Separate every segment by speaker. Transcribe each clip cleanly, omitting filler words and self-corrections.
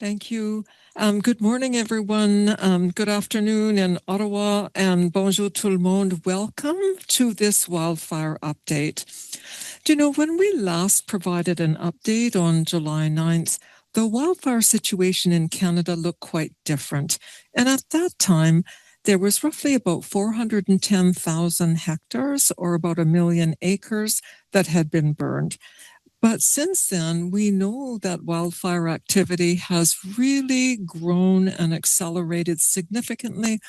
Speaker 1: Thank you. Good morning, everyone. Good afternoon in Ottawa, and bonjour tout le monde. Welcome to this wildfire update. Do you know, when we last provided an update on July 9th, the wildfire situation in Canada looked quite different. And at that time, there was roughly about 410,000 hectares, or about 1 million acres, that had been burned. But since then, we know that wildfire activity has really grown and accelerated significantly,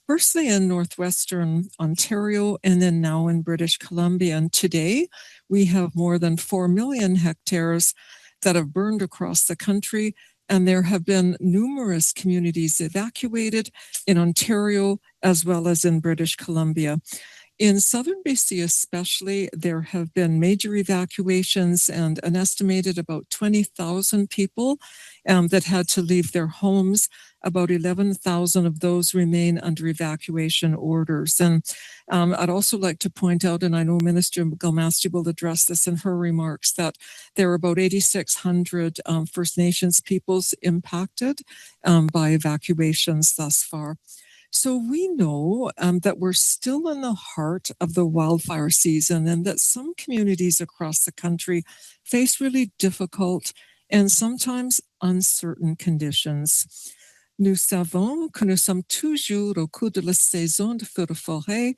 Speaker 1: firstly in northwestern Ontario and then now in British Columbia. And today, we have more than 4 million hectares that have burned across the country, and there have been numerous communities evacuated in Ontario as well as in British Columbia. In southern BC especially, there have been major evacuations, and an estimated about 20,000 people that had to leave their homes. About 11,000 of those remain under evacuation orders. And I'd also like to point out, and I know Minister Gull-Masty will address this in her remarks, that there are about 8,600 First Nations peoples impacted by evacuations thus far. So we know that we're still in the heart of the wildfire season, and that some communities across the country face really difficult and sometimes uncertain conditions. Nous savons que nous sommes toujours au cours de la saison de feux de forêt,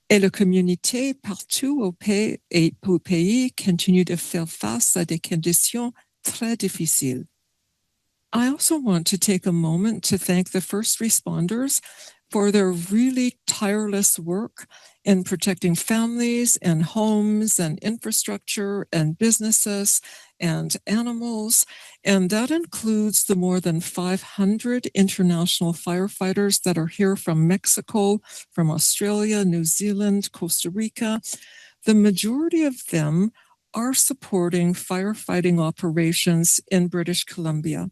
Speaker 1: et la communauté partout au pays continue de faire face à des conditions très difficiles. I also want to take a moment to thank the first responders for their really tireless work in protecting families and homes and infrastructure and businesses and animals. And that includes the more than 500 international firefighters that are here from Mexico, from Australia, New Zealand, Costa Rica. The majority of them are supporting firefighting operations in British Columbia.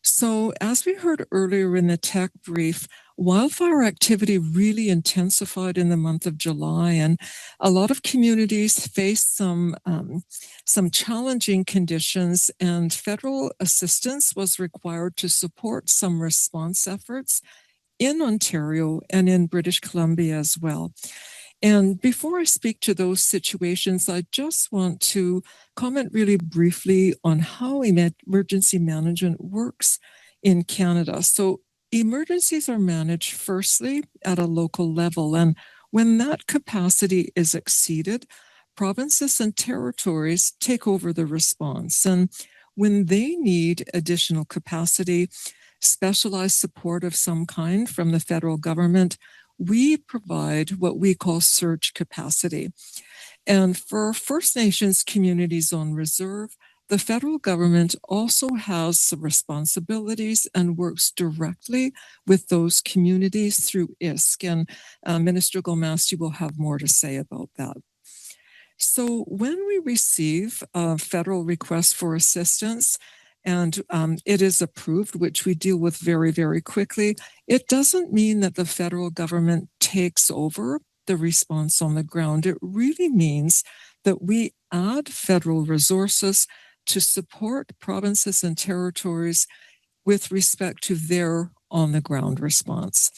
Speaker 1: So, as we heard earlier in the tech brief, wildfire activity really intensified in the month of July, and a lot of communities faced some challenging conditions, and federal assistance was required to support some response efforts in Ontario and in British Columbia as well. And before I speak to those situations, I just want to comment really briefly on how emergency management works in Canada. So emergencies are managed firstly at a local level, and when that capacity is exceeded, provinces and territories take over the response. And when they need additional capacity, specialized support of some kind from the federal government, we provide what we call surge capacity. And for First Nations communities on reserve, the federal government also has responsibilities and works directly with those communities through ISK. And Minister Gull-Masty will have more to say about that. So when we receive a federal request for assistance, and it is approved, which we deal with very, very quickly, it doesn't mean that the federal government takes over the response on the ground. It really means that we add federal resources to support provinces and territories with respect to their on-the-ground response.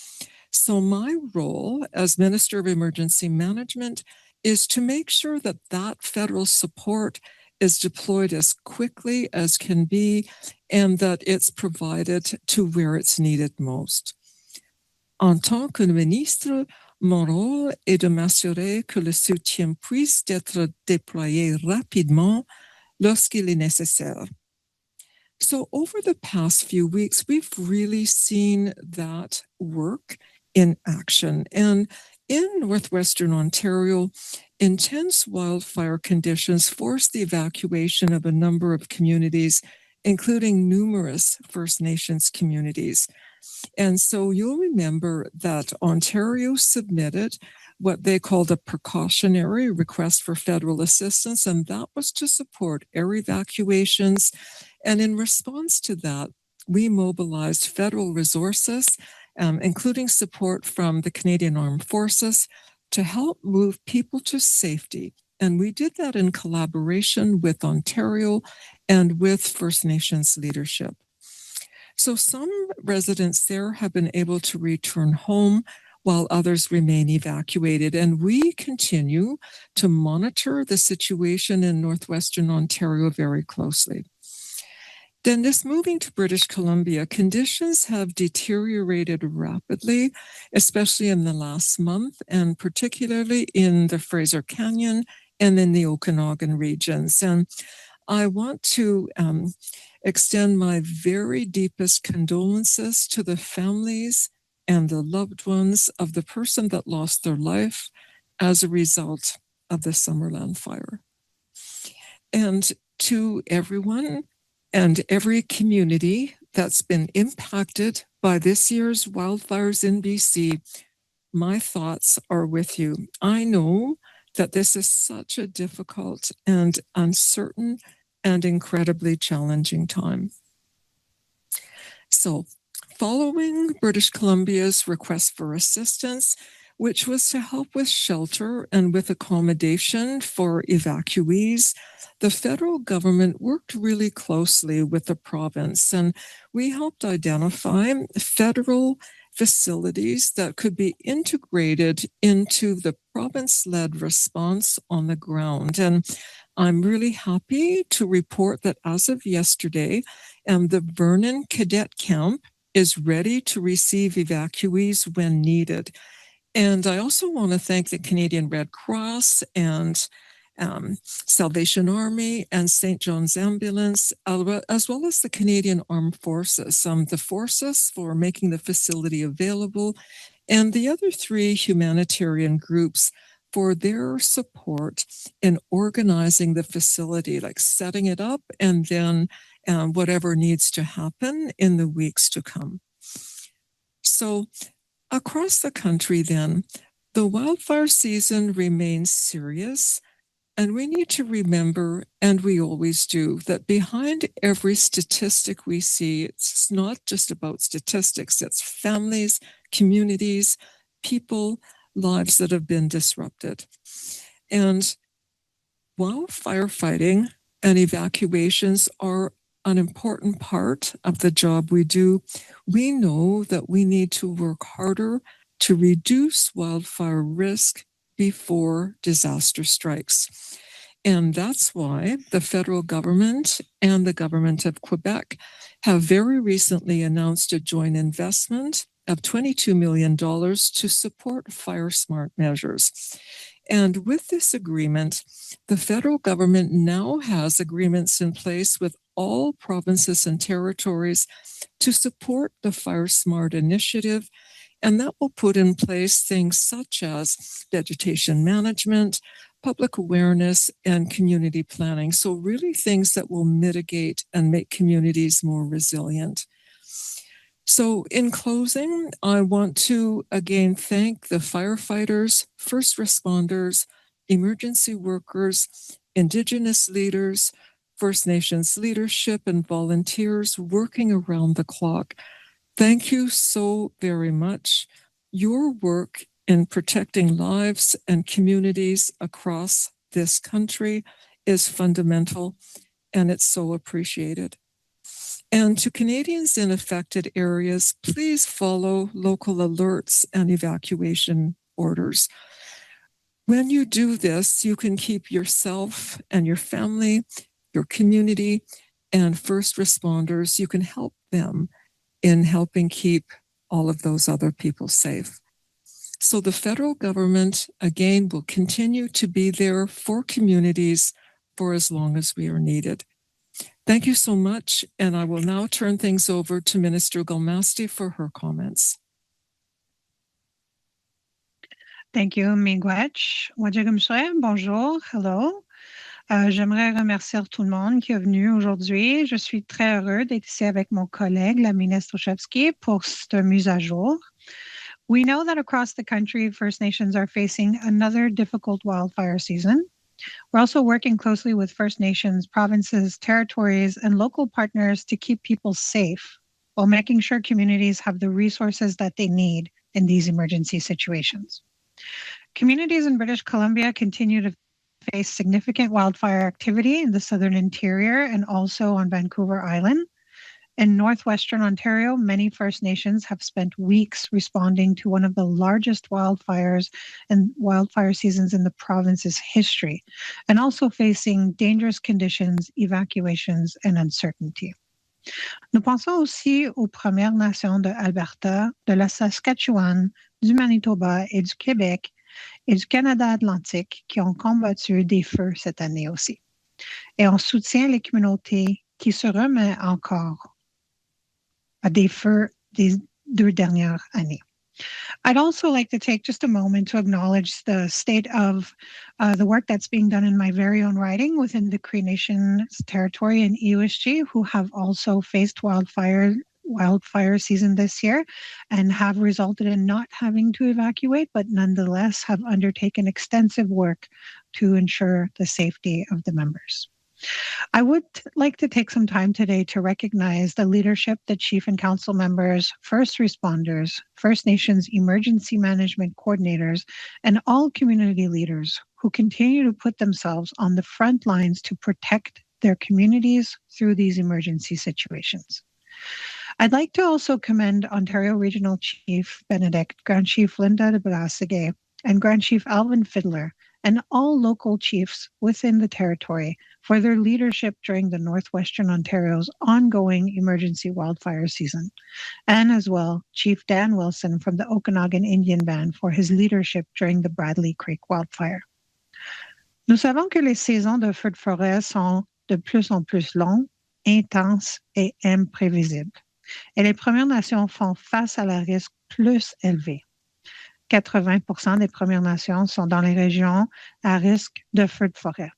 Speaker 1: So my role as Minister of Emergency Management is to make sure that that federal support is deployed as quickly as can be, and that it's provided to where it's needed most. En tant que ministre, mon rôle est de m'assurer que le soutien puisse être déployé rapidement lorsqu'il est nécessaire. So over the past few weeks, we've really seen that work in action. And in northwestern Ontario, intense wildfire conditions forced the evacuation of a number of communities, including numerous First Nations communities. And so you'll remember that Ontario submitted what they called a precautionary request for federal assistance, and that was to support air evacuations. And in response to that, we mobilized federal resources, including support from the Canadian Armed Forces, to help move people to safety. And we did that in collaboration with Ontario and with First Nations leadership. So some residents there have been able to return home while others remain evacuated. And we continue to monitor the situation in northwestern Ontario very closely. Then this moving to British Columbia, conditions have deteriorated rapidly, especially in the last month, and particularly in the Fraser Canyon and in the Okanagan regions. And I want to extend my very deepest condolences to the families and the loved ones of the person that lost their life as a result of the Summerland fire. And to everyone and every community that's been impacted by this year's wildfires in BC, my thoughts are with you. I know that this is such a difficult and uncertain and incredibly challenging time. So, following British Columbia's request for assistance, which was to help with shelter and with accommodation for evacuees, the federal government worked really closely with the province, and we helped identify federal facilities that could be integrated into the province-led response on the ground. And I'm really happy to report that as of yesterday, the Vernon Cadet Camp is ready to receive evacuees when needed. And I also want to thank the Canadian Red Cross and Salvation Army and St. John's Ambulance, as well as the Canadian Armed Forces, the forces for making the facility available, and the other three humanitarian groups for their support in organizing the facility, like setting it up and then whatever needs to happen in the weeks to come. So across the country then, the wildfire season remains serious, and we need to remember, and we always do, that behind every statistic we see, it's not just about statistics, it's families, communities, people, lives that have been disrupted. And while firefighting and evacuations are an important part of the job we do, we know that we need to work harder to reduce wildfire risk before disaster strikes. And that's why the federal government and the government of Quebec have very recently announced a joint investment of $22 million to support fire smart measures. And with this agreement, the federal government now has agreements in place with all provinces and territories to support the Fire Smart initiative. And that will put in place things such as vegetation management, public awareness, and community planning. So really things that will mitigate and make communities more resilient. So in closing, I want to again thank the firefighters, first responders, emergency workers, Indigenous leaders, First Nations leadership, and volunteers working around the clock. Thank you so very much. Your work in protecting lives and communities across this country is fundamental, and it's so appreciated. And to Canadians in affected areas, please follow local alerts and evacuation orders. When you do this, you can keep yourself and your family, your community, and first responders, you can help them in helping keep all of those other people safe. So the federal government, again, will continue to be there for communities for as long as we are needed. Thank you so much, and I will now turn things over to Minister Gull-Masty for her comments.
Speaker 2: Thank you, Miigwech. Bonjour, hello. J'aimerais remercier tout le monde qui est venu aujourd'hui. Je suis très heureux d'être ici avec mon collègue, la ministre Olszewski, pour cette mise à jour. We know that across the country, First Nations are facing another difficult wildfire season. We're also working closely with First Nations, provinces, territories, and local partners to keep people safe while making sure communities have the resources that they need in these emergency situations. Communities in British Columbia continue to face significant wildfire activity in the southern interior and also on Vancouver Island. In northwestern Ontario, many First Nations have spent weeks responding to one of the largest wildfires and wildfire seasons in the province's history, and also facing dangerous conditions, evacuations, and uncertainty. Nous pensons aussi aux Premières Nations de Alberta, de la Saskatchewan, du Manitoba et du Québec et du Canada Atlantique qui ont combattu des feux cette année aussi. Et on soutient les communautés qui se remettent encore à des feux des 2 dernières années. I'd also like to take just a moment to acknowledge the state of the work that's being done in my very own riding within the Cree Nation territory in EUSG, who have also faced wildfire season this year and have resulted in not having to evacuate, but nonetheless have undertaken extensive work to ensure the safety of the members. I would like to take some time today to recognize the leadership, the chief and council members, first responders, First Nations emergency management coordinators, and all community leaders who continue to put themselves on the front lines to protect their communities through these emergency situations. I'd like to also commend Ontario Regional Chief Benedict, Grand Chief Linda de Brassegay, and Grand Chief Alvin Fiddler, and all local chiefs within the territory for their leadership during the Northwestern Ontario's ongoing emergency wildfire season, and as well Chief Dan Wilson from the Okanagan Indian Band for his leadership during the Bradley Creek wildfire. Nous savons que les saisons de feux de forêt sont de plus en plus longues, intenses et imprévisibles, et les Premières Nations font face à la risque plus élevé. 80% des Premières Nations sont dans les régions à risque de feux de forêt.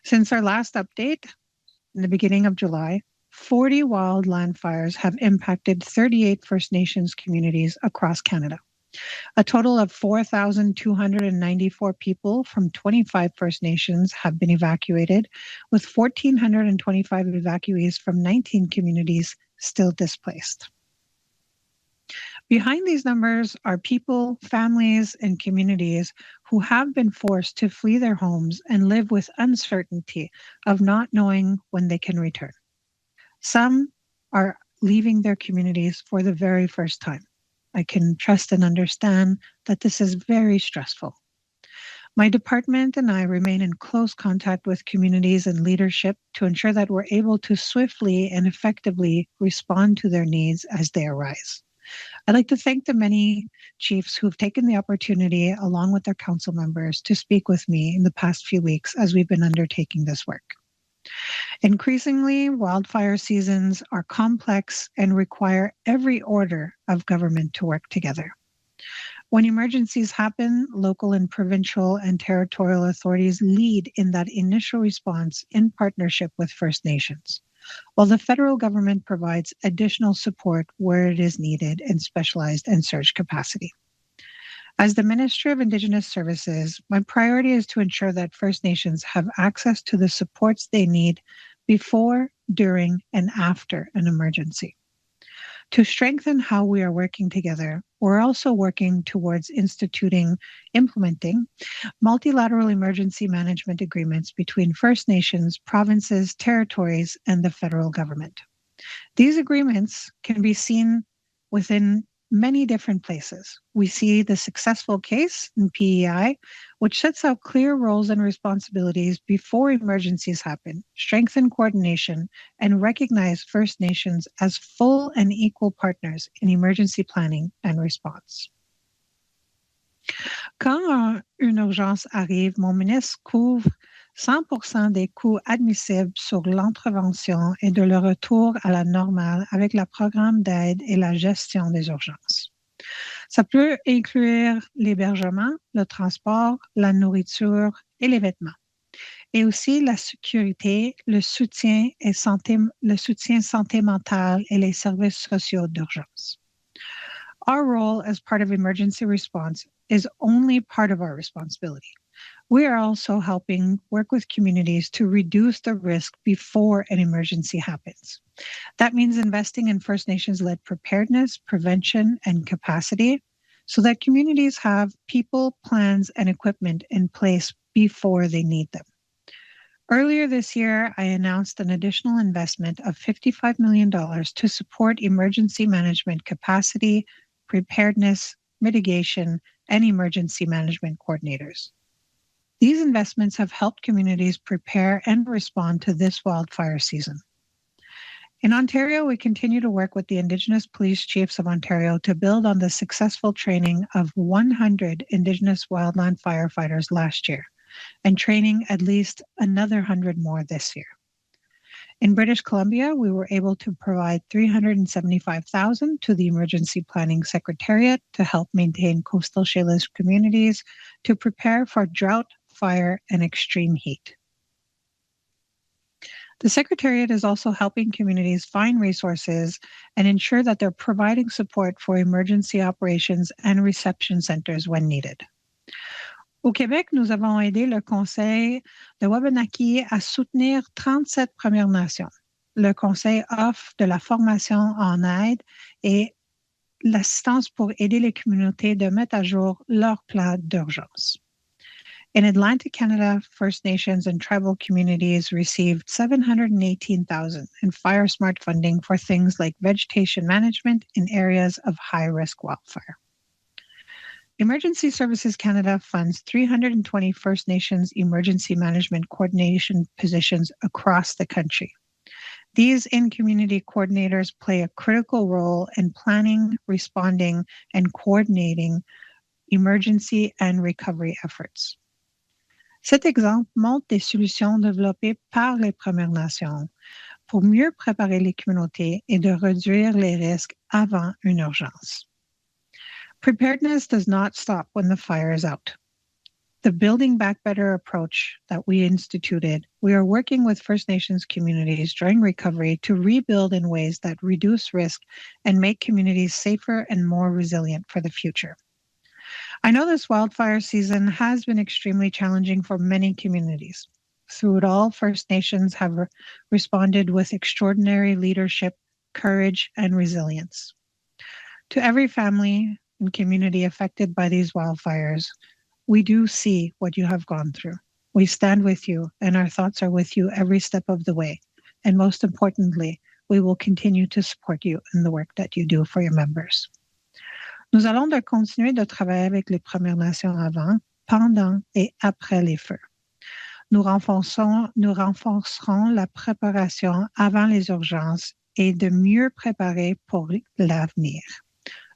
Speaker 2: Since our last update, in the beginning of July, 40 wildland fires have impacted 38 First Nations communities across Canada. A total of 4,294 people from 25 First Nations have been evacuated, with 1,425 evacuees from 19 communities still displaced. Behind these numbers are people, families, and communities who have been forced to flee their homes and live with uncertainty of not knowing when they can return. Some are leaving their communities for the very first time. I can trust and understand that this is very stressful. My department and I remain in close contact with communities and leadership to ensure that we're able to swiftly and effectively respond to their needs as they arise. I'd like to thank the many chiefs who have taken the opportunity, along with their council members, to speak with me in the past few weeks as we've been undertaking this work. Increasingly, wildfire seasons are complex and require every order of government to work together. When emergencies happen, local and provincial and territorial authorities lead in that initial response in partnership with First Nations, while the federal government provides additional support where it is needed in specialized and surge capacity. As the Minister of Indigenous Services, my priority is to ensure that First Nations have access to the supports they need before, during, and after an emergency. To strengthen how we are working together, we're also working towards implementing multilateral emergency management agreements between First Nations, provinces, territories, and the federal government. These agreements can be seen within many different places. We see the successful case in PEI, which sets out clear roles and responsibilities before emergencies happen, strengthen coordination, and recognize First Nations as full and equal partners in emergency planning and response. Quand une urgence arrive, mon ministre couvre 100% des coûts admissibles sur l'intervention et de le retour à la normale avec le programme d'aide et la gestion des urgences. Ça peut inclure l'hébergement, le transport, la nourriture et les vêtements, et aussi la sécurité, le soutien santé mentale et les services sociaux d'urgence. Our role as part of emergency response is only part of our responsibility. We are also helping work with communities to reduce the risk before an emergency happens. That means investing in First Nations-led preparedness, prevention, and capacity so that communities have people, plans, and equipment in place before they need them. Earlier this year, I announced an additional investment of $55 million to support emergency management capacity, preparedness, mitigation, and emergency management coordinators. These investments have helped communities prepare and respond to this wildfire season. In Ontario, we continue to work with the Indigenous Police Chiefs of Ontario to build on the successful training of 100 Indigenous wildland firefighters last year, and training at least another 100 more this year. In British Columbia, we were able to provide $375,000 to the Emergency Planning Secretariat to help maintain coastal Chelas communities to prepare for drought, fire, and extreme heat. The Secretariat is also helping communities find resources and ensure that they're providing support for emergency operations and reception centers when needed. Au Québec, nous avons aidé le Conseil de Wabanaki à soutenir 37 Premières Nations. Le Conseil offre de la formation en aide et l'assistance pour aider les communautés de mettre à jour leur plan d'urgence. In Atlantic Canada, First Nations and tribal communities received $718,000 in Fire Smart funding for things like vegetation management in areas of high-risk wildfire. Emergency Services Canada funds 320 First Nations emergency management coordination positions across the country. These in-community coordinators play a critical role in planning, responding, and coordinating emergency and recovery efforts. Cet exemple montre des solutions développées par les Premières Nations pour mieux préparer les communautés et de réduire les risques avant une urgence. Preparedness does not stop when the fire is out. The Building Back Better approach that we instituted, we are working with First Nations communities during recovery to rebuild in ways that reduce risk and make communities safer and more resilient for the future. I know this wildfire season has been extremely challenging for many communities. Through it all, First Nations have responded with extraordinary leadership, courage, and resilience. To every family and community affected by these wildfires, we do see what you have gone through. We stand with you, and our thoughts are with you every step of the way. And most importantly, we will continue to support you in the work that you do for your members. Nous allons continuer de travailler avec les Premières Nations avant, pendant et après les feux. Nous renforcerons la préparation avant les urgences et de mieux préparer pour l'avenir.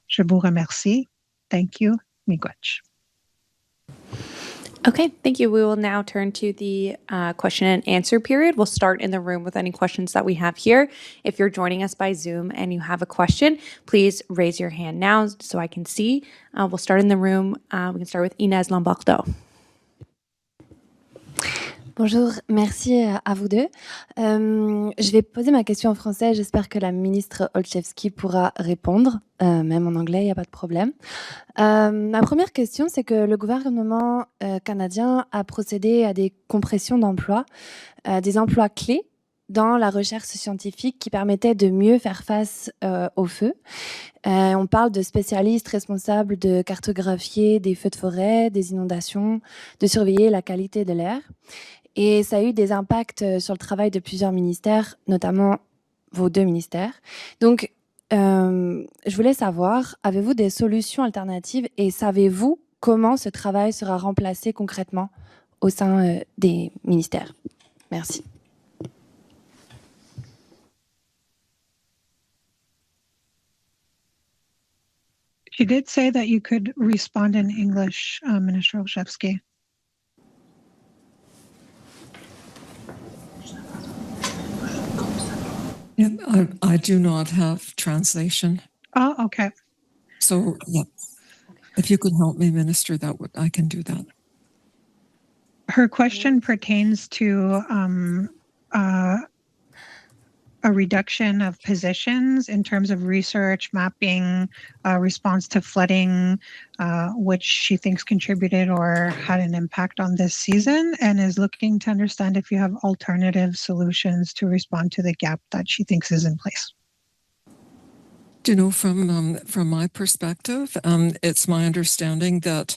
Speaker 2: Je vous remercie. Thank you, Miigwech.
Speaker 3: Okay, thank you. We will now turn to the question and answer period. We'll start in the room with any questions that we have here. If you're joining us by Zoom and you have a question, please raise your hand now so I can see. We'll start in the room. We can start with Inès Lombardo.
Speaker 4: Bonjour, merci à vous deux. Je vais poser ma question en français. J'espère que la ministre Olszewski pourra répondre, même en anglais, il n'y a pas de problème. Ma première question, c'est que le gouvernement canadien a procédé à des compressions d'emplois, des emplois clés dans la recherche scientifique qui permettaient de mieux faire face aux feux. On parle de spécialistes responsables de cartographier des feux de forêt, des inondations, de surveiller la qualité de l'air. Et ça a eu des impacts sur le travail de plusieurs ministères, notamment vos deux ministères. Donc, je voulais savoir, avez-vous des solutions alternatives et savez-vous comment ce travail sera remplacé concrètement au sein des ministères? Merci.
Speaker 2: She did say that you could respond in English, Minister Olszewski.
Speaker 1: Yeah, I do not have translation.
Speaker 2: Oh, okay.
Speaker 1: So, yeah, if you could help me, Minister, I can do that.
Speaker 2: Her question pertains to a reduction of positions in terms of research, mapping, response to flooding, which she thinks contributed or had an impact on this season, and is looking to understand if you have alternative solutions to respond to the gap that she thinks is in place.
Speaker 1: Do you know, from my perspective, it's my understanding that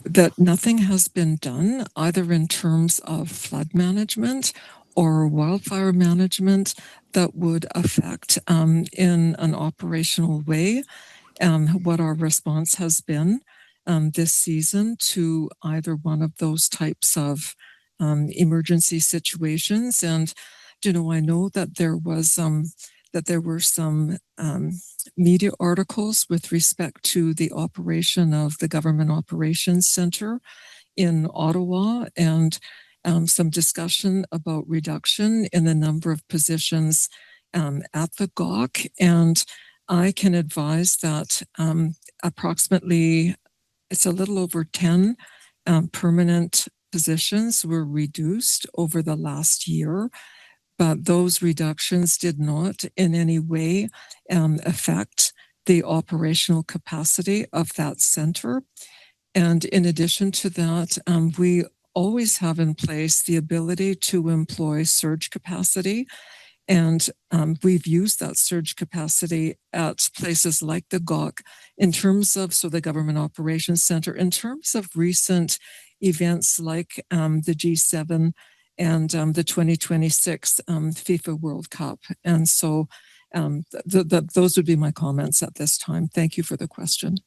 Speaker 1: that nothing has been done either in terms of flood management or wildfire management that would affect in an operational way what our response has been this season to either one of those types of emergency situations. And, I know that there were some media articles with respect to the operation of the Government Operations Center in Ottawa, and some discussion about reduction in the number of positions at the GOC. And I can advise that approximately, it's a little over 10 permanent positions were reduced over the last year, but those reductions did not in any way affect the operational capacity of that center. And in addition to that, we always have in place the ability to employ surge capacity. And we've used that surge capacity at places like the GOC in terms of, so the Government Operations Center, in terms of recent events like the G7 and the 2026 FIFA World Cup. And so those would be my comments at this time. Thank you for the question.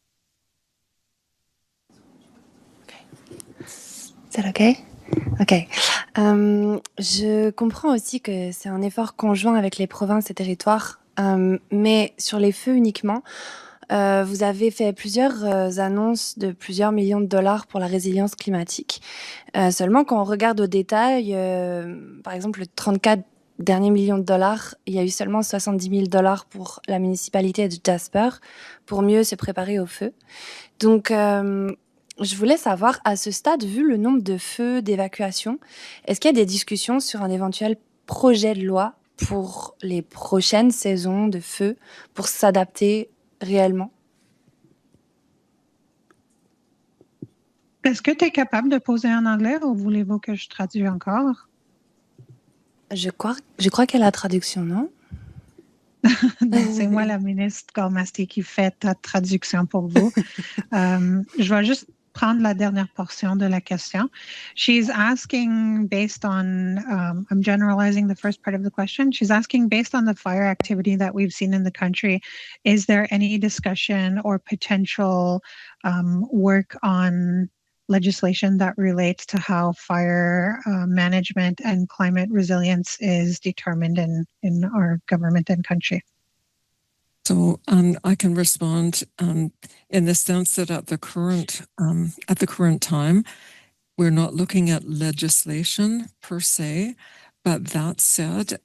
Speaker 4: Is that okay? Ok. Je comprends aussi que c'est un effort conjoint avec les provinces et territoires, mais sur les feux uniquement, vous avez fait plusieurs annonces de plusieurs millions de dollars pour la résilience climatique. Seulement, quand on regarde au détail, par exemple, le 34 derniers millions de dollars, il y a eu seulement 70 000 dollars pour la municipalité de Jasper pour mieux se préparer au feu. Donc, je voulais savoir, à ce stade, vu le nombre de feux, d'évacuations, est-ce qu'il y a des discussions sur un éventuel projet de loi pour les prochaines saisons de feu pour s'adapter réellement?
Speaker 2: Est-ce que tu es capable de poser en anglais ou voulez-vous que je traduise encore?
Speaker 4: Je crois qu'il y a la traduction, non?
Speaker 2: C'est moi, la ministre Gull-Masty, qui fait ta traduction pour vous. Je vais juste prendre la dernière portion de la question. She's asking based on, I'm generalizing the first part of the question. She's asking based on the fire activity that we've seen in the country, is there any discussion or potential work on legislation that relates to how fire management and climate resilience is determined in our government and country?
Speaker 1: So I can respond in the sense that at the current time, we're not looking at legislation per se, but that said,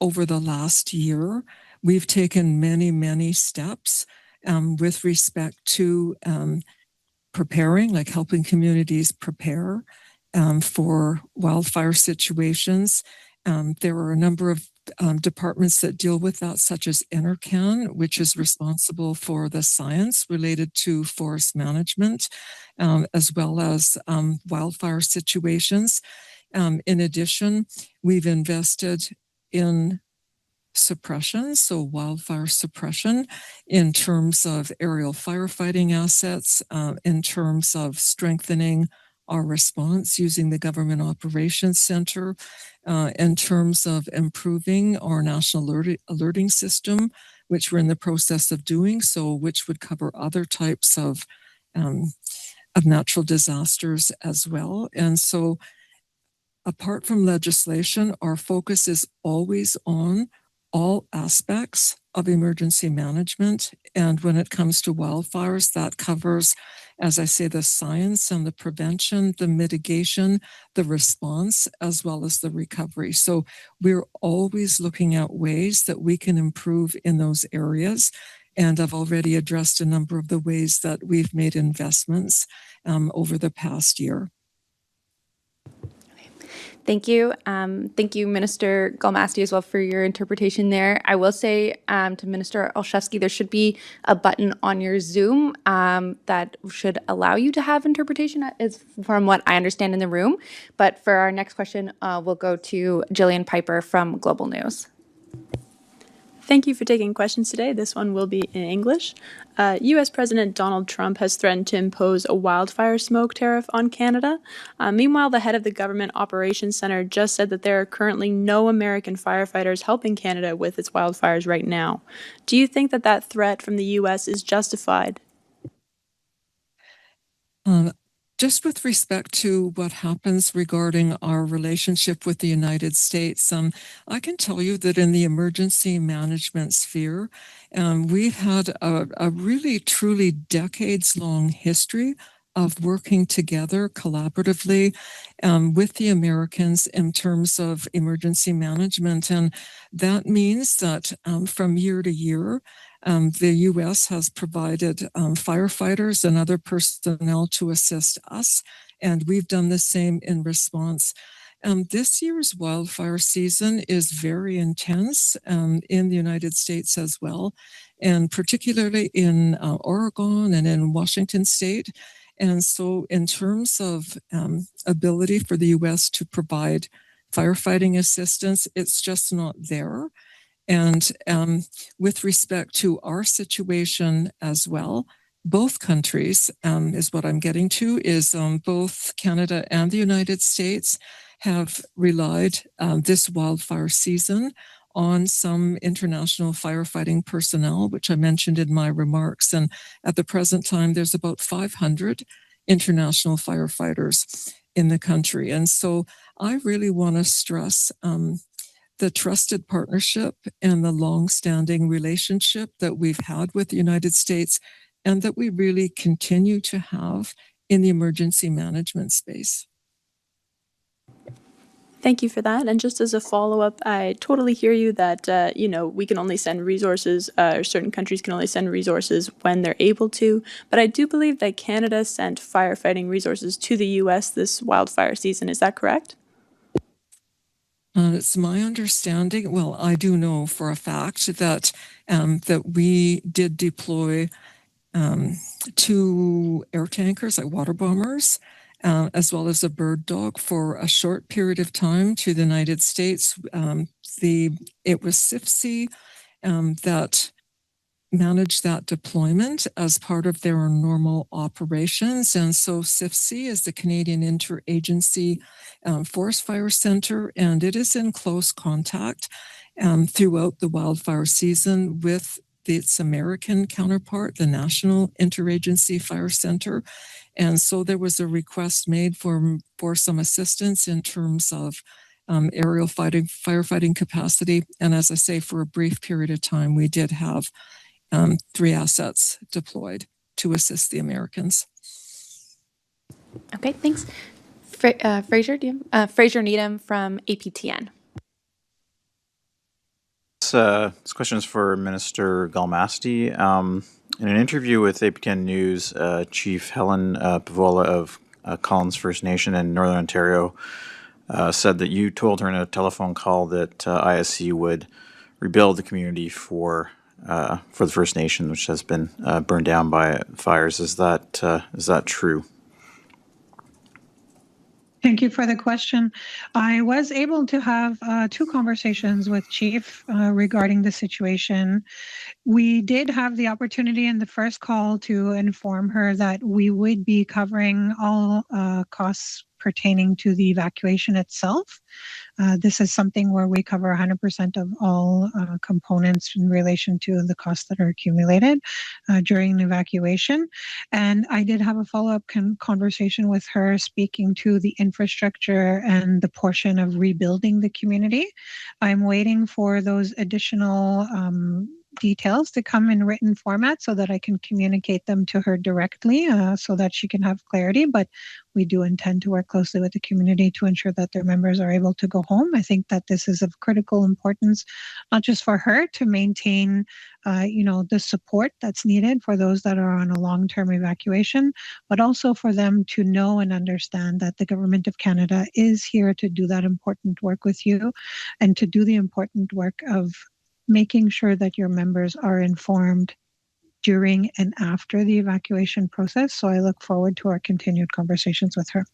Speaker 1: over the last year, we've taken many steps with respect to preparing, like helping communities prepare for wildfire situations. There are a number of departments that deal with that, such as NRCan, which is responsible for the science related to forest management, as well as wildfire situations. In addition, we've invested in suppression, so wildfire suppression, in terms of aerial firefighting assets, in terms of strengthening our response using the Government Operations Center, in terms of improving our national alerting system, which we're in the process of doing, so which would cover other types of natural disasters as well. And so apart from legislation, our focus is always on all aspects of emergency management. And when it comes to wildfires, that covers, as I say, the science and the prevention, the mitigation, the response, as well as the recovery. So we're always looking at ways that we can improve in those areas. And I've already addressed a number of the ways that we've made investments over the past year.
Speaker 3: Thank you. Thank you, Minister Gull-Masty, as well for your interpretation there. I will say to Minister Olszewski, there should be a button on your Zoom that should allow you to have interpretation, is from what I understand in the room. But for our next question, we'll go to Jillian Piper from Global News.
Speaker 5: Thank you for taking questions today. This one will be in English. U.S. President Donald Trump has threatened to impose a wildfire smoke tariff on Canada. Meanwhile, the head of the Government Operations Center just said that there are currently no American firefighters helping Canada with its wildfires right now. Do you think that that threat from the U.S. is justified?
Speaker 1: Just with respect to what happens regarding our relationship with the United States, I can tell you that in the emergency management sphere, we've had a really, truly decades-long history of working together collaboratively with the Americans in terms of emergency management. And that means that from year to year, the U.S. has provided firefighters and other personnel to assist us, and we've done the same in response. This year's wildfire season is very intense in the United States as well, and particularly in Oregon and in Washington State. And so in terms of ability for the U.S. to provide firefighting assistance, it's just not there. And with respect to our situation as well, both countries, is what I'm getting to, is both Canada and the United States have relied this wildfire season on some international firefighting personnel, which I mentioned in my remarks. And at the present time, there's about 500 international firefighters in the country. And so I really want to stress the trusted partnership and the long-standing relationship that we've had with the United States and that we really continue to have in the emergency management space.
Speaker 5: Thank you for that. And just as a follow-up, I totally hear you that, we can only send resources, or certain countries can only send resources when they're able to. But I do believe that Canada sent firefighting resources to the U.S. this wildfire season. Is that correct?
Speaker 1: It's my understanding, well, I do know for a fact that that we did deploy 2 air tankers, like water bombers, as well as a bird dog for a short period of time to the United States. It was CIFC that managed that deployment as part of their normal operations. And so CIFC is the Canadian Interagency Forest Fire Center, and it is in close contact throughout the wildfire season with its American counterpart, the National Interagency Fire Center. And so there was a request made for some assistance in terms of aerial firefighting capacity. And as I say, for a brief period of time, we did have 3 assets deployed to assist the Americans.
Speaker 3: Okay, thanks. Fraser Needham from APTN.
Speaker 6: This question is for Minister Gull-Masty. In an interview with APTN News, Chief Helen Pavola of Collins First Nation in Northern Ontario said that you told her in a telephone call that ISC would rebuild the community for the First Nation, which has been burned down by fires. Is that true?
Speaker 2: Thank you for the question. I was able to have 2 conversations with Chief regarding the situation. We did have the opportunity in the first call to inform her that we would be covering all costs pertaining to the evacuation itself. This is something where we cover 100% of all components in relation to the costs that are accumulated during an evacuation. And I did have a follow-up conversation with her speaking to the infrastructure and the portion of rebuilding the community. I'm waiting for those additional details to come in written format so that I can communicate them to her directly so that she can have clarity. But we do intend to work closely with the community to ensure that their members are able to go home. I think that this is of critical importance, not just for her to maintain, the support that's needed for those that are on a long-term evacuation, but also for them to know and understand that the Government of Canada is here to do that important work with you and to do the important work of making sure that your members are informed during and after the evacuation process. So I look forward to our continued conversations with her.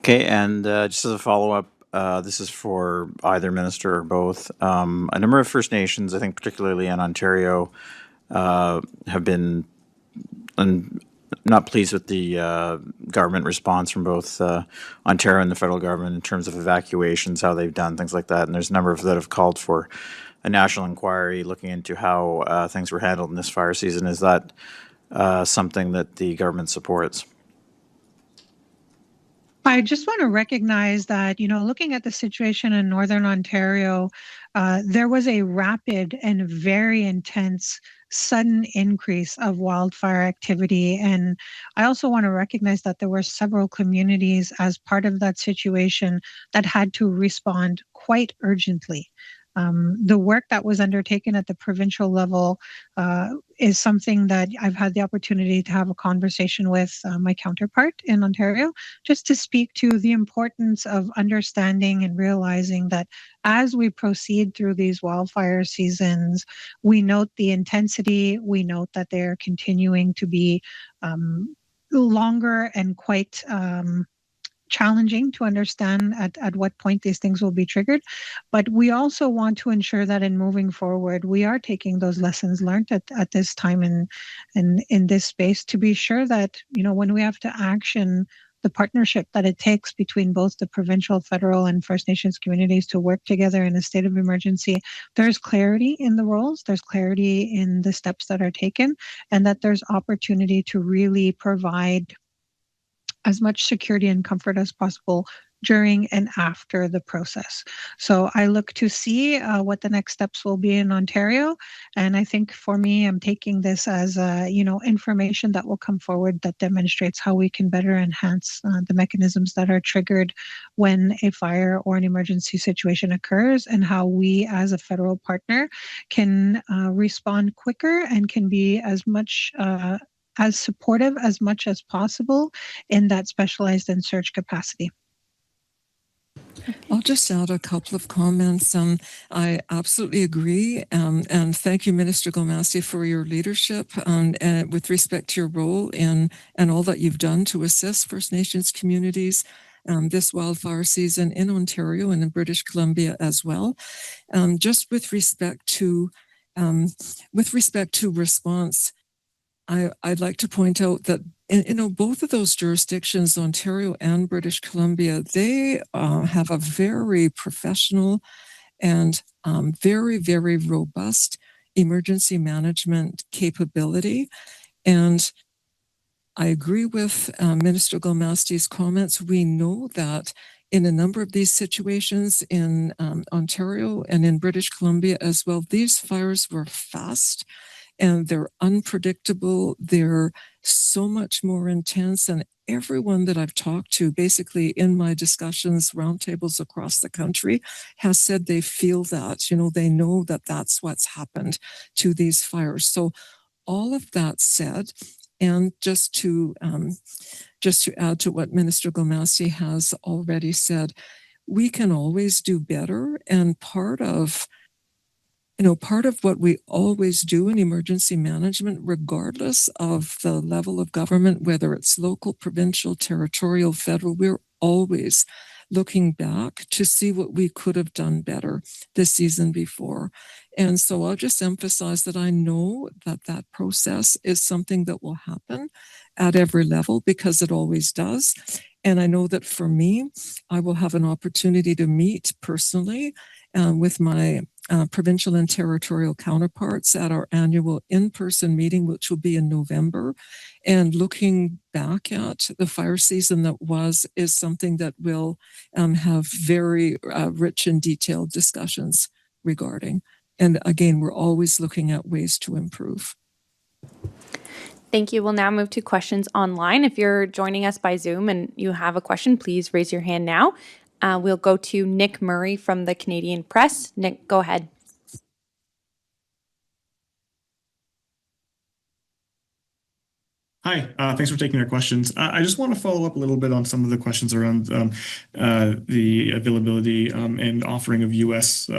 Speaker 6: Okay, and just as a follow-up, this is for either minister or both. A number of First Nations, I think particularly in Ontario, have been not pleased with the government response from both Ontario and the federal government in terms of evacuations, how they've done things like that. And there's a number of that have called for a national inquiry looking into how things were handled in this fire season. Is that something that the government supports?
Speaker 2: I just want to recognize that, looking at the situation in Northern Ontario, there was a rapid and very intense sudden increase of wildfire activity. And I also want to recognize that there were several communities as part of that situation that had to respond quite urgently. The work that was undertaken at the provincial level is something that I've had the opportunity to have a conversation with my counterpart in Ontario, just to speak to the importance of understanding and realizing that as we proceed through these wildfire seasons, we note the intensity, we note that they're continuing to be longer and quite challenging to understand at what point these things will be triggered. But we also want to ensure that in moving forward, we are taking those lessons learned at this time in this space to be sure that, when we have to action the partnership that it takes between both the provincial, federal, and First Nations communities to work together in a state of emergency, there's clarity in the roles, there's clarity in the steps that are taken, and that there's opportunity to really provide as much security and comfort as possible during and after the process. So I look to see what the next steps will be in Ontario. And I think for me, I'm taking this as, information that will come forward that demonstrates how we can better enhance the mechanisms that are triggered when a fire or an emergency situation occurs, and how we as a federal partner can respond quicker and can be as much as supportive as much as possible in that specialized and surge capacity.
Speaker 1: I'll just add a couple of comments. I absolutely agree. And thank you, Minister Gull-Masty, for your leadership with respect to your role and all that you've done to assist First Nations communities this wildfire season in Ontario and in British Columbia as well. Just with respect to response, I'd like to point out that both of those jurisdictions, Ontario and British Columbia, they have a very professional and very, very robust emergency management capability. And I agree with Minister Gull-Masty's comments. We know that in a number of these situations in Ontario and in British Columbia as well, these fires were fast and they're unpredictable. They're so much more intense. And everyone that I've talked to, basically in my discussions, roundtables across the country, has said they feel that, they know that that's what's happened to these fires. So all of that said, and just to add to what Minister Gull-Masty has already said, we can always do better. And part of what we always do in emergency management, regardless of the level of government, whether it's local, provincial, territorial, federal, we're always looking back to see what we could have done better this season before. And so I'll just emphasize that I know that process is something that will happen at every level, because it always does. And I know that for me, I will have an opportunity to meet personally with my provincial and territorial counterparts at our annual in-person meeting, which will be in November. And looking back at the fire season that is something that we'll have very rich and detailed discussions regarding. And again, we're always looking at ways to improve.
Speaker 3: Thank you. We'll now move to questions online. If you're joining us by Zoom and you have a question, please raise your hand now. We'll go to Nick Murray from the Canadian Press. Nick, go ahead.
Speaker 7: Hi, thanks for taking our questions. I just want to follow up a little bit on some of the questions around the availability and offering of U.S.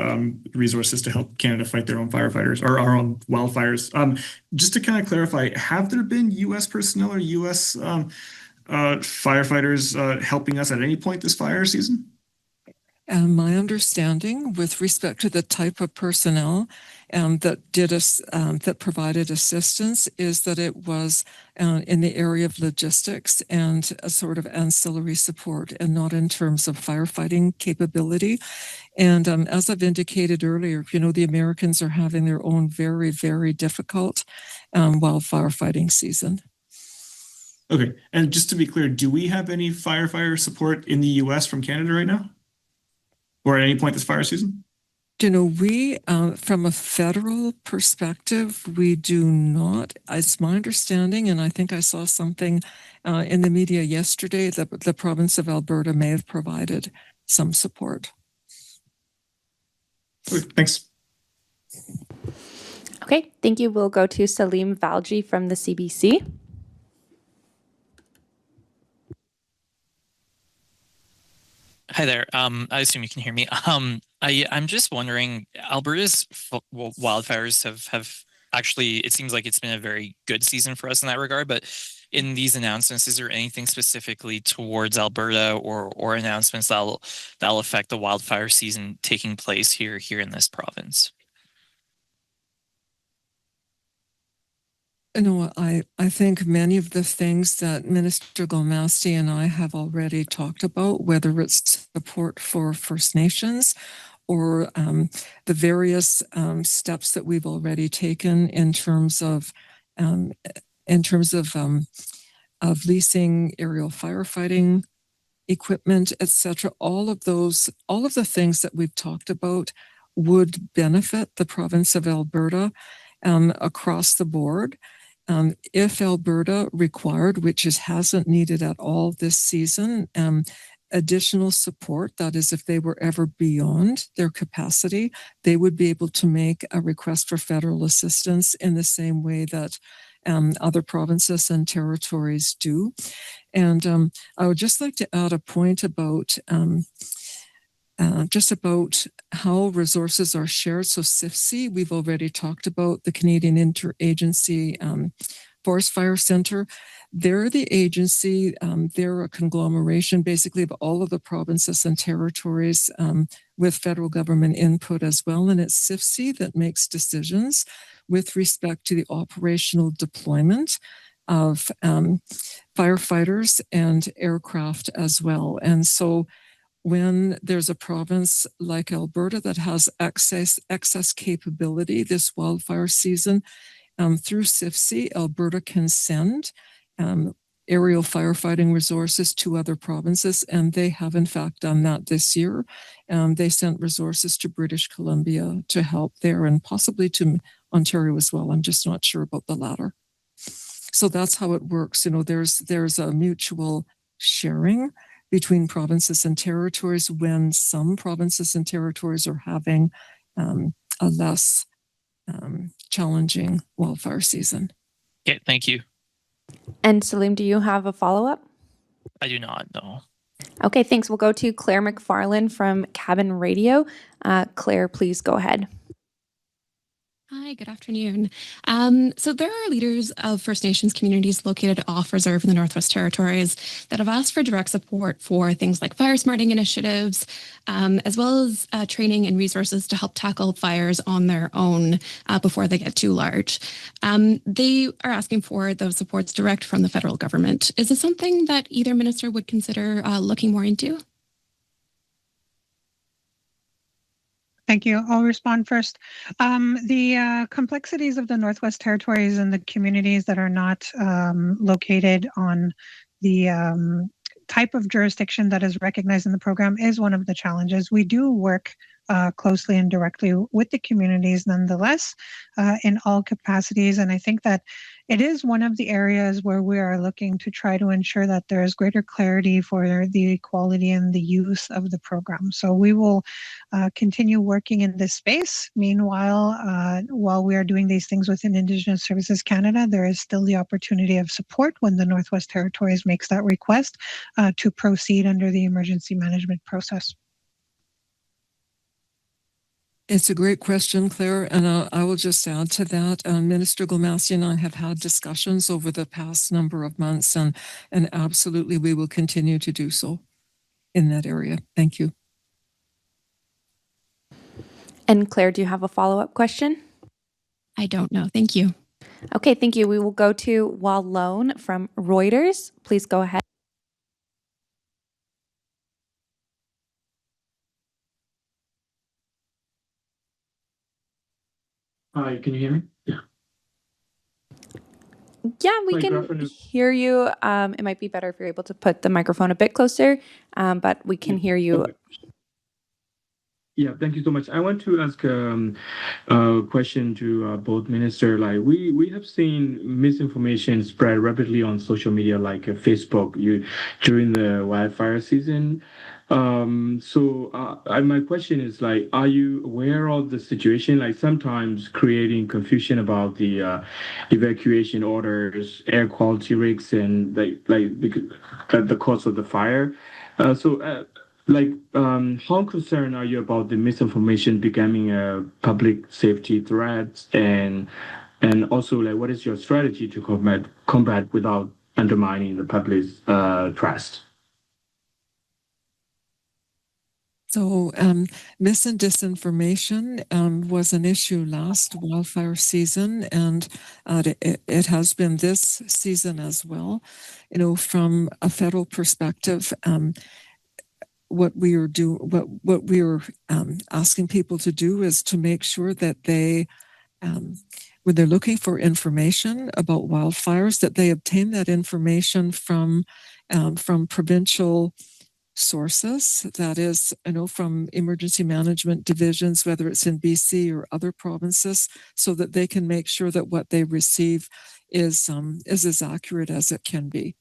Speaker 7: resources to help Canada fight their own firefighters or our own wildfires. Just to kind of clarify, have there been U.S. personnel or U.S. firefighters helping us at any point this fire season?
Speaker 1: And my understanding with respect to the type of personnel that provided assistance is that it was in the area of logistics and a sort of ancillary support, and not in terms of firefighting capability. And as I've indicated earlier, the Americans are having their own very, very difficult wildfire fighting season.
Speaker 7: Okay, and just to be clear, do we have any firefighter support in the U.S. from Canada right now? Or at any point this fire season?
Speaker 1: We, from a federal perspective, we do not. It's my understanding, and I think I saw something in the media yesterday, that the province of Alberta may have provided some support.
Speaker 7: Okay, thanks.
Speaker 3: Okay, thank you. We'll go to Salim Valji from the CBC.
Speaker 8: Hi there. I assume you can hear me. I'm just wondering, Alberta's wildfires have actually, it seems like it's been a very good season for us in that regard, but in these announcements, is there anything specifically towards Alberta or announcements that'll affect the wildfire season taking place here in this province?
Speaker 1: I think many of the things that Minister Gull-Masty and I have already talked about, whether it's support for First Nations or the various steps that we've already taken in terms of leasing aerial firefighting equipment, etc. All of the things that we've talked about would benefit the province of Alberta across the board. If Alberta required, which hasn't needed at all this season, additional support, that is, if they were ever beyond their capacity, they would be able to make a request for federal assistance in the same way that other provinces and territories do. And I would just like to add a point about just about how resources are shared. So CIFC, we've already talked about the Canadian Interagency Forest Fire Center. They're the agency, they're a conglomeration basically of all of the provinces and territories with federal government input as well. And it's CIFC that makes decisions with respect to the operational deployment of firefighters and aircraft as well. And so when there's a province like Alberta that has excess capability this wildfire season, through CIFC, Alberta can send aerial firefighting resources to other provinces, and they have in fact done that this year. They sent resources to British Columbia to help there, and possibly to Ontario as well. I'm just not sure about the latter. So that's how it works. There's a mutual sharing between provinces and territories when some provinces and territories are having a less challenging wildfire season.
Speaker 8: Okay, thank you.
Speaker 3: And Salim, do you have a follow-up?
Speaker 8: I do not, no.
Speaker 3: Okay, thanks. We'll go to Claire McFarland from Cabin Radio. Claire, please go ahead.
Speaker 9: Hi, good afternoon. So there are leaders of First Nations communities located off reserve in the Northwest Territories that have asked for direct support for things like fire smarting initiatives, as well as training and resources to help tackle fires on their own before they get too large. They are asking for those supports direct from the federal government. Is this something that either minister would consider looking more into?
Speaker 2: Thank you. I'll respond first. The complexities of the Northwest Territories and the communities that are not located on the type of jurisdiction that is recognized in the program is one of the challenges. We do work closely and directly with the communities nonetheless in all capacities. And I think that it is one of the areas where we are looking to try to ensure that there is greater clarity for the quality and the use of the program. So we will continue working in this space. Meanwhile, while we are doing these things within Indigenous Services Canada, there is still the opportunity of support when the Northwest Territories makes that request to proceed under the emergency management process.
Speaker 1: It's a great question, Claire, and I will just add to that. Minister Gull-Masty and I have had discussions over the past number of months, and absolutely we will continue to do so in that area. Thank you.
Speaker 3: And Claire, do you have a follow-up question?
Speaker 9: I don't know. Thank you.
Speaker 3: Okay, thank you. We will go to Wallone from Reuters. Please go ahead.
Speaker 10: Hi, can you hear me? Yeah.
Speaker 3: Yeah, we
Speaker 10: Hi, good
Speaker 3: can
Speaker 10: afternoon.
Speaker 3: hear you. It might be better if you're able to put the microphone a bit closer, but we can hear you.
Speaker 10: Okay. Yeah, thank you so much. I want to ask a question to both minister. Like we have seen misinformation spread rapidly on social media, like Facebook, during the wildfire season. My question is like, are you aware of the situation? Like sometimes creating confusion about the evacuation orders, air quality risks, and the cause of the fire. How concerned are you about the misinformation becoming a public safety threat, and also like what is your strategy to combat without undermining the public's trust?
Speaker 1: So mis and disinformation was an issue last wildfire season, and it has been this season as well. You know, from a federal perspective, what we are asking people to do is to make sure that they, when they're looking for information about wildfires, that they obtain that information from provincial sources, that is, you know, from emergency management divisions, whether it's in BC or other provinces, so that they can make sure that what they receive is as accurate as it can be.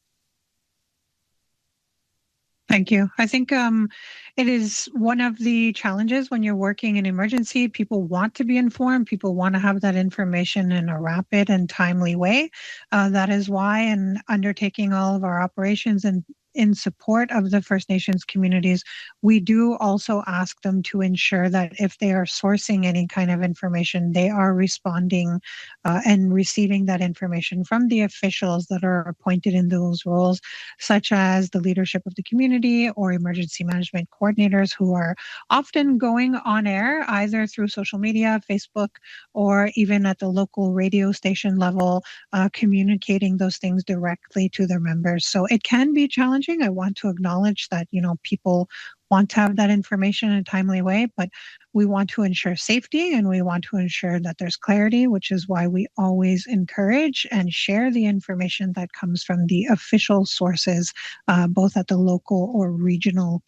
Speaker 2: Thank you. I think it is one of the challenges when you're working in emergency. People want to be informed. People want to have that information in a rapid and timely way. That is why in undertaking all of our operations and in support of the First Nations communities, we do also ask them to ensure that if they are sourcing any kind of information, they are responding and receiving that information from the officials that are appointed in those roles, such as the leadership of the community or emergency management coordinators, who are often going on air either through social media, Facebook, or even at the local radio station level, communicating those things directly to their members. So it can be challenging. I want to acknowledge that, you know, people want to have that information in a timely way, but we want to ensure safety and we want to ensure that there's clarity, which is why we always encourage and share the information that comes from the official sources, both at the local or regional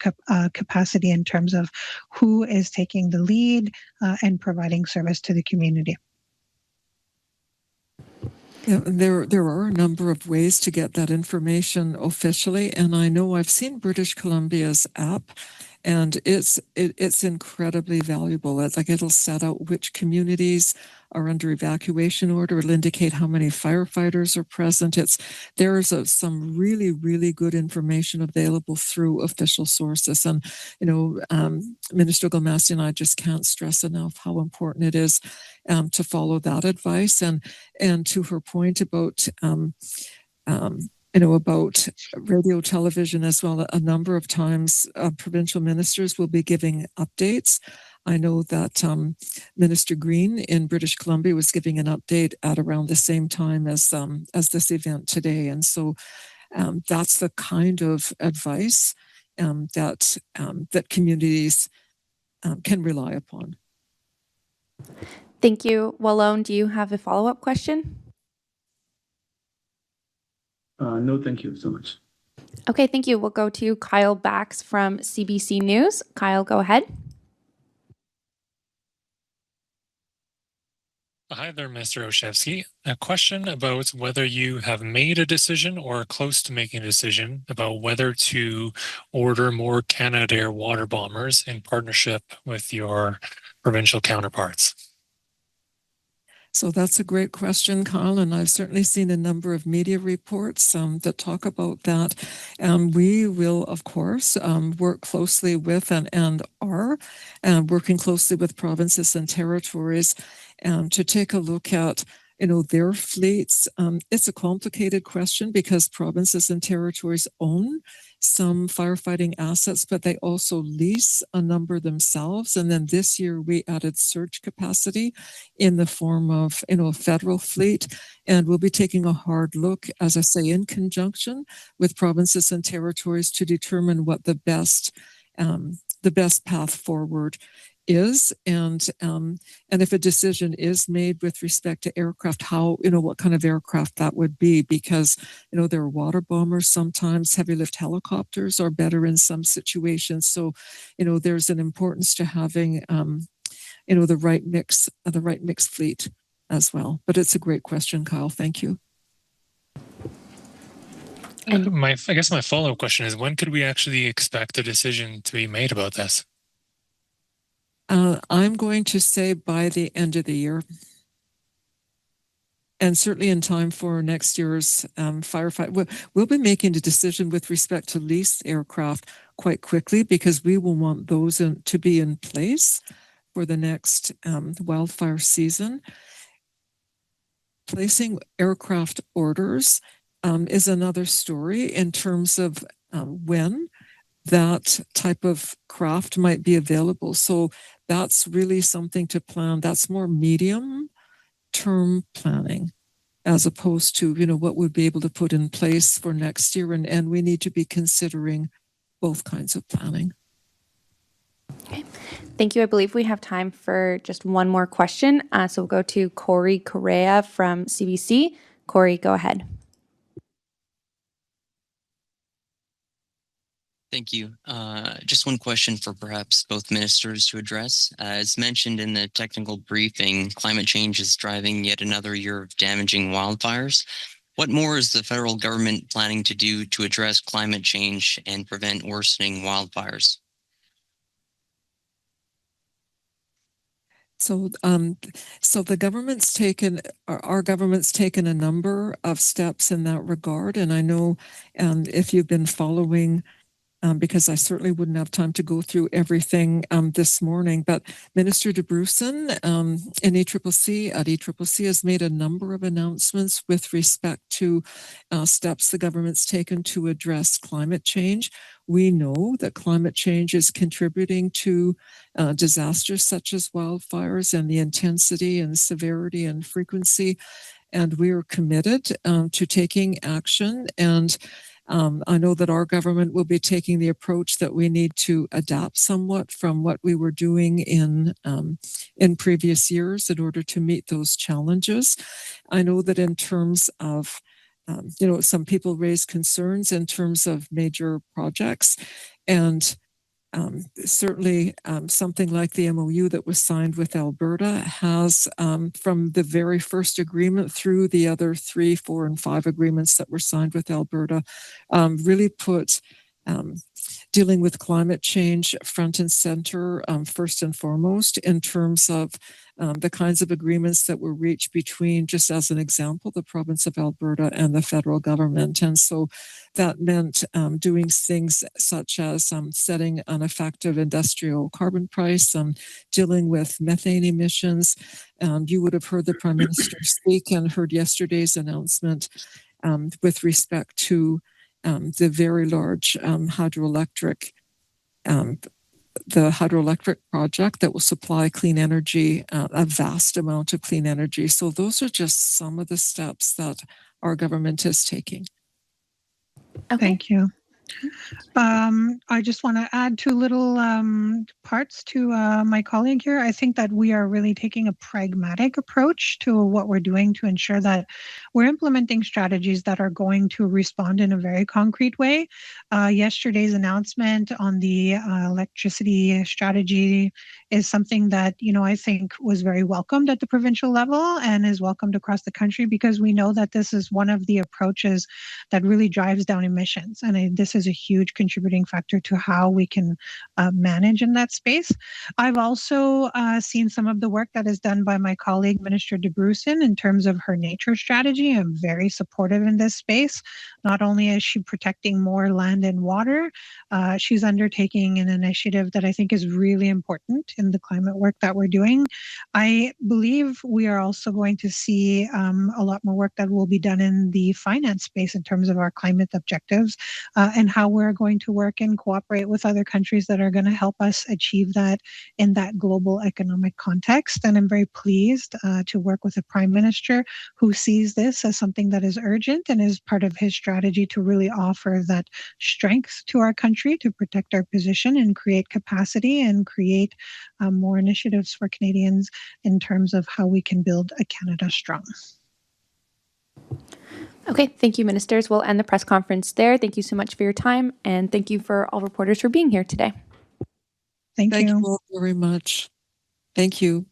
Speaker 2: capacity in terms of who is taking the lead and providing service to the community.
Speaker 1: Yeah, there are a number of ways to get that information officially, and I know I've seen British Columbia's app, and it's incredibly valuable. It's like it'll set out which communities are under evacuation order. It'll indicate how many firefighters are present. There's some really, really good information available through official sources. And, you know, Minister Gull-Masty and I just can't stress enough how important it is to follow that advice. And to her point about, you know, about radio, television as well, a number of times provincial ministers will be giving updates. I know that Minister Green in British Columbia was giving an update at around the same time as this event today. And so that's the kind of advice that communities can rely upon.
Speaker 3: Thank you. Wallone, do you have a follow-up question?
Speaker 10: No, thank you so much.
Speaker 3: Okay, thank you. We'll go to Kyle Bax from CBC News. Kyle, go ahead.
Speaker 11: Hi there, Mr. Olszewski. A question about whether you have made a decision or are close to making a decision about whether to order more Canadair water bombers in partnership with your provincial counterparts.
Speaker 1: So that's a great question, Kyle, and I've certainly seen a number of media reports that talk about that. We will, of course, work closely with and are working closely with provinces and territories to take a look at their fleets. It's a complicated question because provinces and territories own some firefighting assets, but they also lease a number themselves. And then this year we added surge capacity in the form of, a federal fleet. And we'll be taking a hard look, as I say, in conjunction with provinces and territories to determine what the best path forward is, and if a decision is made with respect to aircraft, how, what kind of aircraft that would be, because, there are water bombers sometimes, heavy lift helicopters are better in some situations. So, there's an importance to having, the right mix fleet as well. But it's a great question, Kyle. Thank you.
Speaker 11: I guess my follow-up question is, when could we actually expect a decision to be made about this?
Speaker 1: I'm going to say by the end of the year, and certainly in time for next year's firefight. We'll be making a decision with respect to leased aircraft quite quickly, because we will want those to be in place for the next wildfire season. Placing aircraft orders is another story in terms of when that type of craft might be available. So that's really something to plan. That's more medium-term planning, as opposed to, what we'd be able to put in place for next year. And we need to be considering both kinds of planning.
Speaker 3: Okay. Thank you. I believe we have time for just one more question. So we'll go to Corey Correa from CBC. Corey, go ahead.
Speaker 12: Thank you. Just one question for perhaps both ministers to address. As mentioned in the technical briefing, climate change is driving yet another year of damaging wildfires. What more is the federal government planning to do to address climate change and prevent worsening wildfires?
Speaker 1: So the government's taken, our government's taken a number of steps in that regard. And I know if you've been following, because I certainly wouldn't have time to go through everything this morning, but Minister de Brusen in ECCC has made a number of announcements with respect to steps the government's taken to address climate change. We know that climate change is contributing to disasters such as wildfires and the intensity and severity and frequency, and we are committed to taking action. And I know that our government will be taking the approach that we need to adapt somewhat from what we were doing in previous years in order to meet those challenges. I know that in terms of, some people raise concerns in terms of major projects, and certainly something like the MOU that was signed with Alberta has, from the very first agreement through the other 3, 4, and 5 agreements that were signed with Alberta, really put dealing with climate change front and center, first and foremost, in terms of the kinds of agreements that were reached between, just as an example, the province of Alberta and the federal government. And so that meant doing things such as setting an effective industrial carbon price, dealing with methane emissions. You would have heard the Prime Minister speak and heard yesterday's announcement with respect to the very large hydroelectric project that will supply clean energy, a vast amount of clean energy. So those are just some of the steps that our government is taking.
Speaker 2: Okay. Thank you. I just want to add 2 little parts to my colleague here. I think that we are really taking a pragmatic approach to what we're doing to ensure that we're implementing strategies that are going to respond in a very concrete way. Yesterday's announcement on the electricity strategy is something that, I think was very welcomed at the provincial level and is welcomed across the country, because we know that this is one of the approaches that really drives down emissions. And this U.S. is a huge contributing factor to how we can manage in that space. I've also seen some of the work that is done by my colleague, Minister de Brusen, in terms of her nature strategy. I'm very supportive in this space. Not only is she protecting more land and water, she's undertaking an initiative that I think is really important in the climate work that we're doing. I believe we are also going to see a lot more work that will be done in the finance space in terms of our climate objectives and how we're going to work and cooperate with other countries that are going to help us achieve that in that global economic context. And I'm very pleased to work with a prime minister who sees this as something that is urgent and is part of his strategy to really offer that strength to our country to protect our position and create capacity and create more initiatives for Canadians in terms of how we can build a Canada strong.
Speaker 3: Okay, thank you, ministers. We'll end the press conference there. Thank you so much for your time, and thank you for all reporters for being here today.
Speaker 2: Thank you
Speaker 1: all very much. Thank you.